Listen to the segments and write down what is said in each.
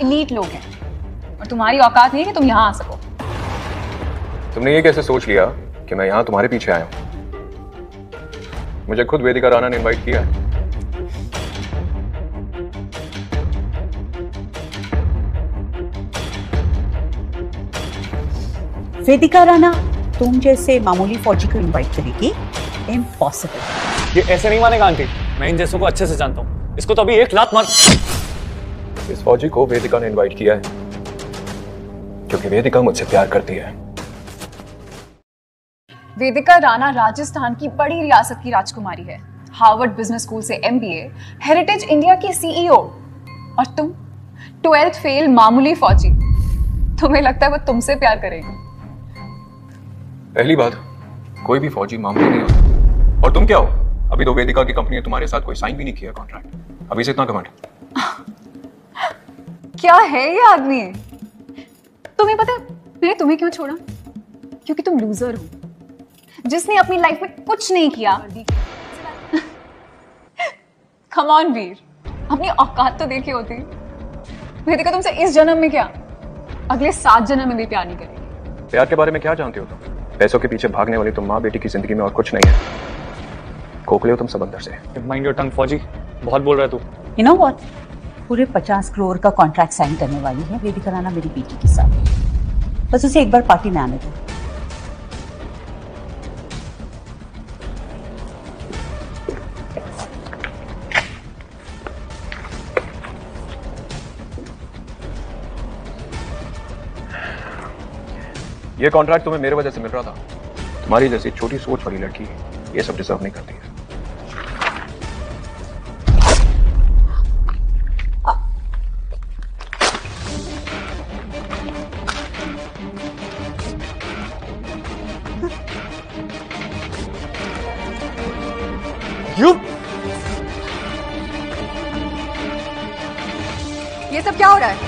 Elite लोग हैं और तुम्हारी औकात नहीं है कि तुम यहाँ आ सको। तुमने ये कैसे सोच लिया कि मैं यहाँ तुम्हारे पीछे आया हूँ? मुझे खुद वेदिका राणा ने इनवाइट किया है। वेदिका राणा तुम जैसे मामूली फौजी को इनवाइट करेगी? इम्पॉसिबल। ये ऐसे नहीं मानेगा आंटी, मैं इन जैसों को अच्छे से जानता हूँ। इसको तो अभी एक लात मार। इस फौजी को वेदिका ने इनवाइट किया है क्योंकि वेदिका मुझसे प्यार करती है। वेदिका राणा राजस्थान की बड़ी रियासत की राजकुमारी है, हार्वर्ड बिजनेस स्कूल से MBA, हेरिटेज इंडिया की CEO। और तुम 12th फेल मामूली फौजी। तुम्हें लगता है वो तुमसे प्यार करेगी? पहली बात, कोई भी फौजी मामूली नहीं होता। और तुम क्या हो? अभी तो वेदिका की कंपनी ने तुम्हारे साथ कोई साइन भी नहीं किया कॉन्ट्रैक्ट। अभी से इतना घमंड। क्या है ये आदमी? तुम्हें पता है मैंने तुम्हें क्यों छोड़ा? क्योंकि तुम लूजर हो, जिसने अपनी लाइफ में कुछ नहीं किया। कम ऑन वीर, अपनी औकात तो देखी होती। वेदिका तुमसे इस जन्म में क्या, अगले 7 जन्म में भी प्यार नहीं करेगी। प्यार के बारे में क्या जानते हो तुम? पैसों के पीछे भागने वाली तुम माँ बेटी की जिंदगी में और कुछ नहीं है। खोखले हो तुम समंदर से। माइंड योर टंग फौजी, बहुत बोल रहा है तू। यू नो व्हाट, पूरे 50 करोड़ का कॉन्ट्रैक्ट साइन करने वाली है वेदिका राणा मेरी बेटी के साथ। बस उसे एक बार पार्टी में आने दो। ये कॉन्ट्रैक्ट तुम्हें मेरे वजह से मिल रहा था। तुम्हारी जैसी छोटी सोच वाली लड़की ये सब डिजर्व नहीं करती है। ये सब क्या हो रहा है?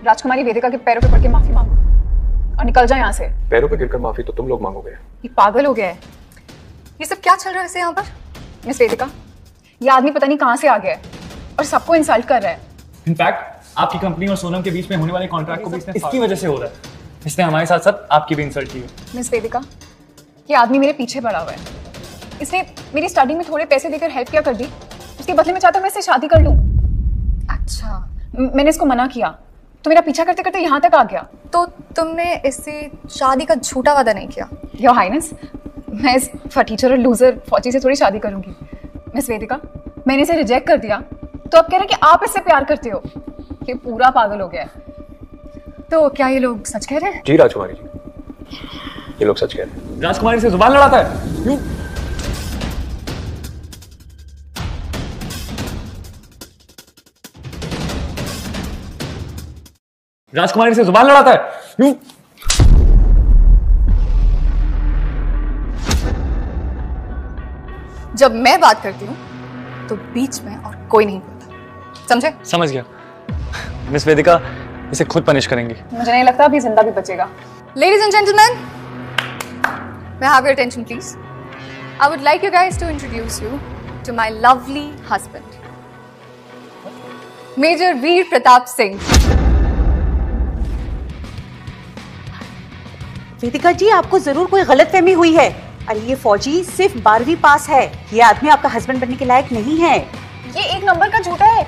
राजकुमारी वेदिका के पैरों पे पड़ के माफी मांगो और निकल जाओ यहाँ से। पैरों पे गिरकर माफी तो तुम लोग मांगोगे। ये पागल हो गया है। ये सब क्या चल रहा है वैसे यहाँ पर? मिस वेदिका, ये आदमी पता नहीं कहाँ से आ गया है और सबको इंसल्ट कर रहा है। इनफैक्ट आपकी कंपनी और सोनम के बीच में होने वाले कॉन्ट्रैक्ट को भी इसकी वजह से हो रहा है। इसने हमारे साथ साथ आपकी भी इंसल्ट की है। मिस वेदिका, ये आदमी मेरे पीछे पड़ा हुआ है। इसने मेरी स्टडी में थोड़े पैसे देकर हेल्प क्या कर दी, उसके बदले में चाहता मैं इससे शादी कर लूं। अच्छा, मैंने इसको मना किया तो मेरा पीछा करते करते यहाँ तक आ गया। तो तुमने इससे शादी का झूठा वादा नहीं किया? योर हाइनेस, मैं इस फटीचर और लूजर फौजी से थोड़ी शादी करूंगी। मिस वेदिका, मैंने इसे रिजेक्ट कर दिया तो अब कह रहे कि आप इससे प्यार करते हो। ये पूरा पागल हो गया है। तो क्या ये लोग सच कह रहे हैं? जी राजकुमारी जी, ये लोग सच कह रहे हैं। राजकुमारी से जुबान लड़ाता है। क्यों? राजकुमारी से जुबान लड़ाता है। क्यों? जब मैं बात करती हूँ तो बीच में और कोई नहीं बोलता, समझे? समझ गया। मिस वेदिका इसे खुद पनिश करेंगी। मुझे नहीं लगता अभी जिंदा भी बचेगा। Ladies and gentlemen, may I have your attention please? I would like you guys to introduce you to my lovely husband, Major Veer Pratap Singh. वेदिका जी, आपको जरूर कोई गलतफहमी हुई है। अरे ये फौजी सिर्फ 12वीं पास है। ये आदमी आपका हस्बैंड बनने के लायक नहीं है। ये एक नंबर का झूठा है।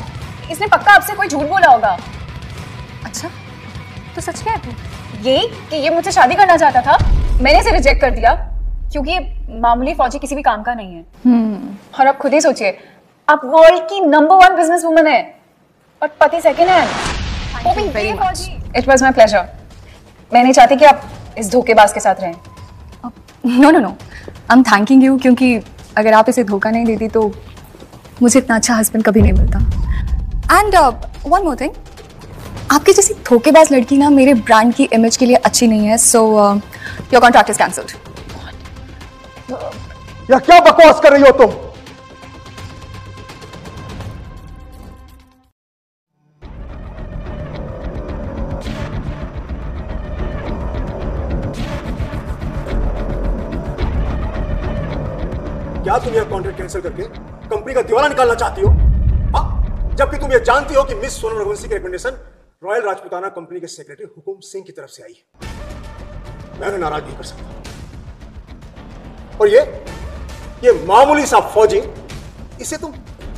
इसने पक्का आपसे कोई झूठ बोला होगा। अच्छा, तो सच क्या है तू? ये कि ये मुझसे शादी करना चाहता था, मैंने इसे रिजेक्ट कर दिया क्योंकि ये मामूली फौजी किसी भी काम का नहीं है। और आप खुद ही सोचिए, आप वर्ल्ड की नंबर 1 बिजनेस वुमन है और पति second hand. Thank you very much. It was my pleasure. मैं नहीं चाहती कि आप इस धोखेबाज के साथ रहें। No no no, I am thanking you, क्योंकि अगर आप इसे धोखा नहीं देती तो मुझे इतना अच्छा हस्बैंड कभी नहीं मिलता। एंड वन मोर थिंग, आपकी जैसी धोखेबाज लड़की ना मेरे ब्रांड की इमेज के लिए अच्छी नहीं है। So your contract is cancelled. या क्या बकवास कर रही हो तुम? क्या तुम यह कॉन्ट्रैक्ट कैंसिल करके कंपनी का दिवाला निकालना चाहती हो? हाँ, जबकि तुम ये जानती हो कि मिस सोनम रघुवंशी की रिकमेंडेशन रॉयल राजपूताना कंपनी के सेक्रेटरी हुकुम सिंह की तरफ से आई है। मैं उन्हें नाराज नहीं कर सकता। और ये मामूली सा फौजी, इसे तुम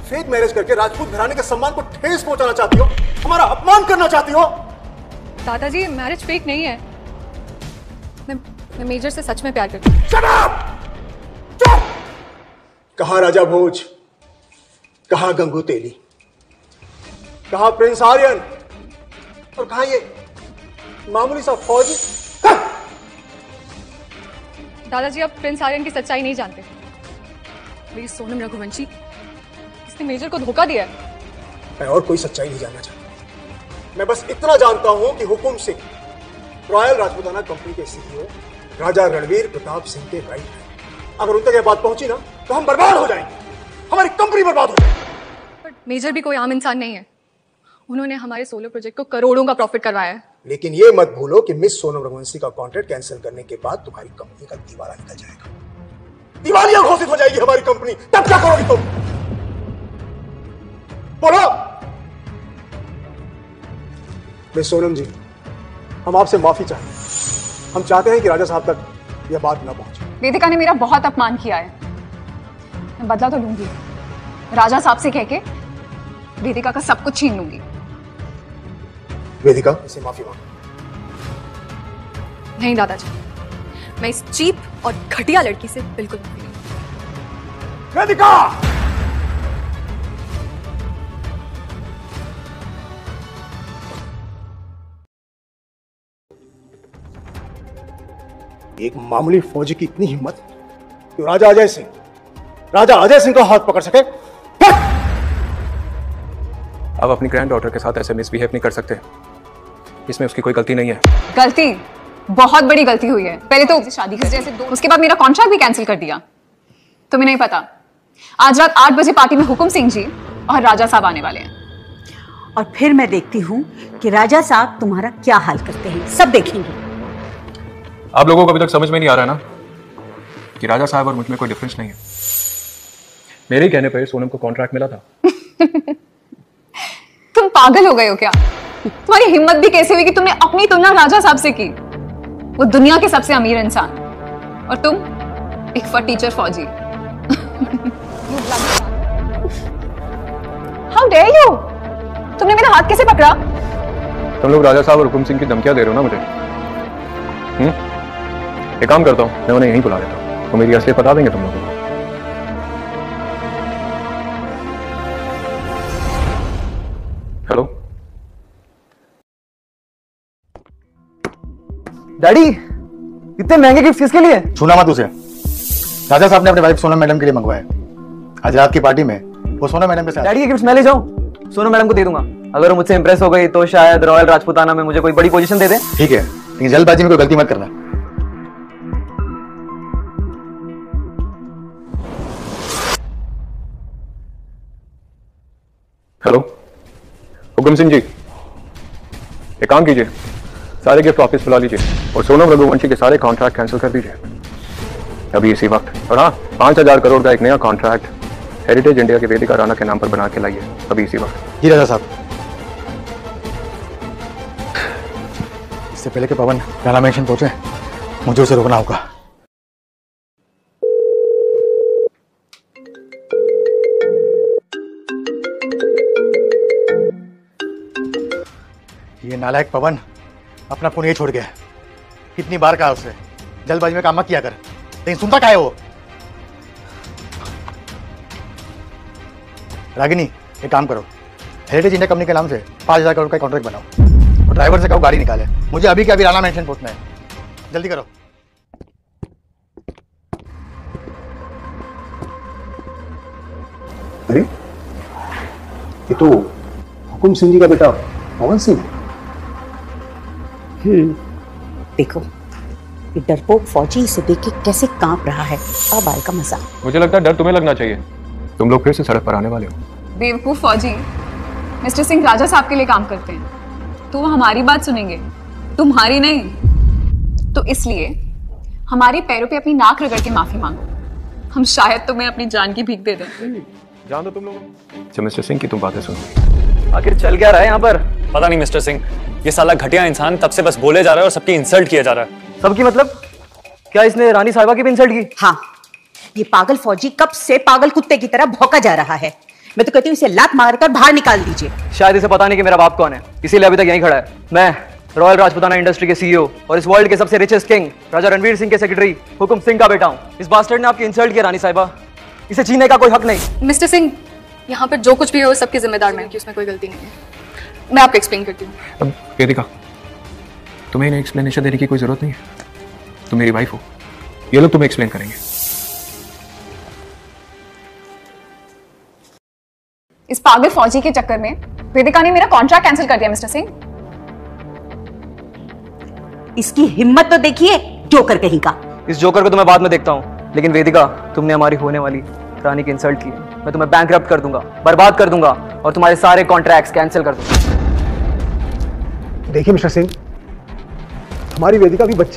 फेक मैरिज करके राजपूत घराने के सम्मान को ठेस पहुंचाना चाहती हो, हमारा अपमान करना चाहती हो। दादाजी, मैरिज फेक नहीं है। मैं मेजर से सच में प्यार करती हूँ। Shut up! चुप! कहाँ राजा भोज, कहाँ गंगू तेली, कहाँ प्रिंस आर्यन, और कहाँ ये मामूली सा फौजी? दादाजी, आप प्रिंस आर्यन की सच्चाई नहीं जानते। मेरी सोनम रघुवंशी, इसने मेजर को धोखा दिया है। मैं और कोई सच्चाई नहीं जानना चाहता। मैं बस इतना जानता हूं कि हुकुम सिंह रॉयल राजपूताना कंपनी के सीईओ राजा रणवीर प्रताप सिंह के राइट हैं। अगर उन तक यह बात पहुंची ना तो हम बर्बाद हो जाएंगे, हमारी कंपनी बर्बाद हो जाएगी। पर मेजर भी कोई आम इंसान नहीं है। उन्होंने हमारे सोलर प्रोजेक्ट को करोड़ों का प्रॉफिट करवाया है। लेकिन ये मत भूलो कि मिस सोनम रघुवंशी का कॉन्ट्रैक्ट कैंसिल करने के बाद तुम्हारी कंपनी का दिवाला निकल जाएगा, दिवालिया घोषित हो जाएगी हमारी कंपनी। तब क्या करोगी तुम? बोलो। मिस सोनम जी, हम आपसे माफी चाहते हैं। हम चाहते हैं कि राजा साहब तक यह बात न पहुंचे। वेदिका ने मेरा बहुत अपमान किया है, मैं बदला तो लूंगी। राजा साहब से कह के वेदिका का सब कुछ छीन लूंगी। वेदिका, इसे माफी मांगो। नहीं दादाजी, मैं इस चीप और घटिया लड़की से बिल्कुल माफी नहीं। वेदिका! एक मामूली फौजी की इतनी हिम्मत कि राजा अजय सिंह का हाथ पकड़ सके। आप अपनी ग्रैंड डॉटर के साथ ऐसे मिसबिहेव नहीं कर सकते। इसमें उसकी कोई गलती नहीं है। गलती? बहुत बड़ी गलती हुई है। पहले तो शादी के जैसे उसके बाद मेरा कॉन्ट्रैक्ट भी कैंसिल कर दिया। तुम्हें नहीं पता, आज रात 8 बजे पार्टी में हुकुम सिंह जी और राजा साहब आने वाले हैं। और फिर मैं देखती हूँ कि राजा साहब तुम्हारा क्या हाल करते हैं, सब देखेंगे। आप लोगों को अभी तक समझ में नहीं आ रहा है ना कि राजा साहब और मुझ में कोई डिफरेंस नहीं है। मेरे ही कहने पर सोनम को कॉन्ट्रैक्ट मिला था। तुम पागल हो गए हो क्या? तुम्हारी हिम्मत भी कैसे हुई कि तुमने अपनी तुलना राजा साहब से की? वो दुनिया के सबसे अमीर इंसान और तुम एक फटीचर फौजी। How dare you! तुमने मेरा हाथ कैसे पकड़ा? तुम लोग राजा साहब और हुकुम सिंह की धमकियां दे रहे हो ना मुझे। एक काम करता हूं, मैं उन्हें यहीं बुला लेता हूं, तो मेरी असलियत बता देंगे तुम लोगों को। हेलो डैडी, इतने महंगे गिफ्ट किसके लिए? छूना मत उसे। राजा साहब ने अपने वाइफ सोनम मैडम के लिए मंगवाया। आज रात की पार्टी में वो सोनम मैडम के साथ। डैडी, ये गिफ्ट मैं ले जाऊं? सोनम मैडम को दे दूंगा। अगर वो मुझसे इंप्रेस हो गई तो शायद रॉयल राजपूताना में मुझे कोई बड़ी पोजीशन दे दे। ठीक है, लेकिन जल्दबाजी में कोई गलती मत करना। हेलो हुकुम सिंह जी, एक काम कीजिए, सारे गिफ्ट वापस बुला लीजिए और सोनम रघुवंशी के सारे कॉन्ट्रैक्ट कैंसिल कर दीजिए अभी इसी वक्त। और हाँ, 5,000 करोड़ का एक नया कॉन्ट्रैक्ट हेरिटेज इंडिया के वेदिका राणा के नाम पर बना के लाइए अभी इसी वक्त। जी राजा साहब। इससे पहले कि पवन राणा मेंशन पहुंचे, मुझे उसे रोकना होगा। ये नालायक पवन अपना पुण्य छोड़ गया। कितनी बार कहा उससे जल्दबाजी में काम मत किया कर, लेकिन सुनता क्या है वो। रागिनी, एक काम करो, हेरिटेज इंडिया कंपनी के नाम से 5,000 करोड़ का कॉन्ट्रैक्ट बनाओ और ड्राइवर से कहो गाड़ी निकाले। मुझे अभी के अभी राणा मेंशन पहुंचना है, जल्दी करो। अरे ये तो हुकुम सिंह जी का बेटा पवन सिंह। देखो, ये डरपोक फौजी इसे देख के कैसे कांप रहा है। अब आएगा मजा। मुझे लगता है डर तुम्हें लगना चाहिए, तुम लोग फिर से सड़क पर आने वाले हो। बेवकूफ फौजी, मिस्टर सिंह राजा साहब के लिए काम करते हैं तो वो हमारी बात सुनेंगे, तुम्हारी नहीं। तो इसलिए हमारे पैरों पे अपनी नाक रगड़ के माफी मांगो हम शायद तुम्हें अपनी जान की भीख दे दें। जान दो तुम लोग। अच्छा मिस्टर सिंह की तुम बातें सुनो। आखिर चल क्या रहा है यहाँ पर? पता नहीं मिस्टर सिंह, ये साला घटिया इंसान तब से बस बोले जा रहा है और सबकी इंसल्ट किया जा रहा है। सबकी मतलब? क्या इसने रानी साहिबा की भी इंसल्ट की? हाँ, ये पागल फौजी कब से पागल कुत्ते की तरह भौंका जा रहा है। मैं तो कहती हूँ इसे लात मारकर बाहर निकाल दीजिए। शायद इसे पता नहीं कि मेरा बाप कौन है, इसीलिए अभी तक यहीं खड़ा है। मैं रॉयल राजपूताना इंडस्ट्री के सीईओ और इस वर्ल्ड के सबसे रिचेस्ट किंग राजा रणवीर सिंह के सेक्रेटरी हुकुम सिंह का बेटा हूँ। इस बास्टर्ड ने आपकी इंसल्ट किया रानी साहिबा, इसे जीने का कोई हक नहीं। मिस्टर सिंह, यहाँ पर जो कुछ भी हो सबकी जिम्मेदार मैं, कि उसमें कोई गलती नहीं है। मैं आपको एक्सप्लेन करती हूँ। अब वेदिका, तुम्हें इन्हें एक्सप्लेनेशन देने की कोई जरूरत नहीं है, तुम मेरी वाइफ हो, ये लोग तुम्हें एक्सप्लेन करेंगे। इस पागल फौजी के चक्कर में वेदिका ने मेरा कॉन्ट्रैक्ट कैंसिल कर दिया मिस्टर सिंह। इसकी हिम्मत तो देखिए, जोकर कहीं का। इस जोकर को तो मैं बाद में देखता हूँ, लेकिन वेदिका, तुमने हमारी होने वाली रानी की इंसल्ट की। मैं तुम्हें बैंकरप्ट कर दूंगा, बर्बाद कर दूंगा और तुम्हारे सारे कॉन्ट्रैक्ट्स कैंसिल कर दूंगा। देखिए मिस्टर सिंह, हमारी वेदिका भी बच्ची,